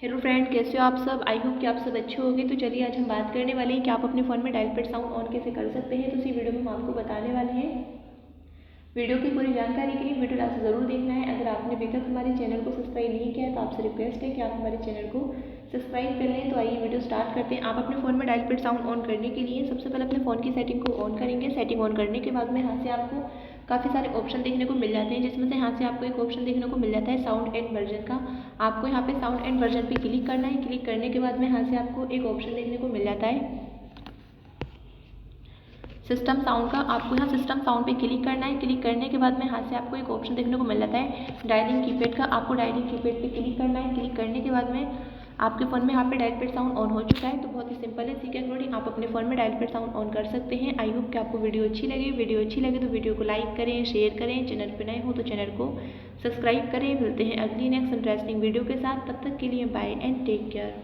Hello friend, कैसे हो आप सब। आई होप कि आप सब अच्छे होंगे। तो चलिए आज हम बात करने वाले हैं कि आप अपने फ़ोन में डायलपैड साउंड ऑन कैसे कर सकते हैं। तो इसी वीडियो में हम आपको बताने वाले हैं। वीडियो की पूरी जानकारी के लिए वीडियो लास्ट ज़रूर देखना है। अगर आपने अभी तक हमारे चैनल को सब्सक्राइब नहीं किया है तो आपसे रिक्वेस्ट है कि आप हमारे चैनल को सब्सक्राइब कर लें। तो आइए वीडियो स्टार्ट करते हैं। आप अपने फ़ोन में डायलपैड साउंड ऑन करने के लिए सबसे पहले अपने फ़ोन की सेटिंग को ऑन करेंगे। सेटिंग ऑन करने के बाद में यहाँ से आपको काफ़ी सारे ऑप्शन देखने को मिल जाते हैं, जिसमें से यहाँ से आपको एक ऑप्शन देखने को मिल जाता है साउंड एंड वर्जन का। आपको यहाँ पे साउंड एंड वर्जन पे क्लिक करना है। क्लिक करने के बाद में यहाँ से आपको एक ऑप्शन देखने को मिल जाता है सिस्टम साउंड का। आपको यहाँ सिस्टम साउंड पे क्लिक करना है। क्लिक करने के बाद में यहाँ से आपको एक ऑप्शन देखने को मिल जाता है डायलिंग कीपैड का। आपको डायलिंग कीपैड पे क्लिक करना है। क्लिक करने के बाद में आपके फ़ोन में यहाँ पे डायलपैड साउंड ऑन हो चुका है। तो बहुत ही सिंपल है, इसी के अकॉर्डिंग आप अपने फ़ोन में डायलपैड साउंड ऑन कर सकते हैं। आई होप कि आपको वीडियो अच्छी लगे। वीडियो अच्छी लगे तो वीडियो को लाइक करें, शेयर करें। चैनल पर नए हो तो चैनल को सब्सक्राइब करें। मिलते हैं अगली नेक्स्ट इंटरेस्टिंग वीडियो के साथ। तब तक के लिए बाय एंड टेक केयर।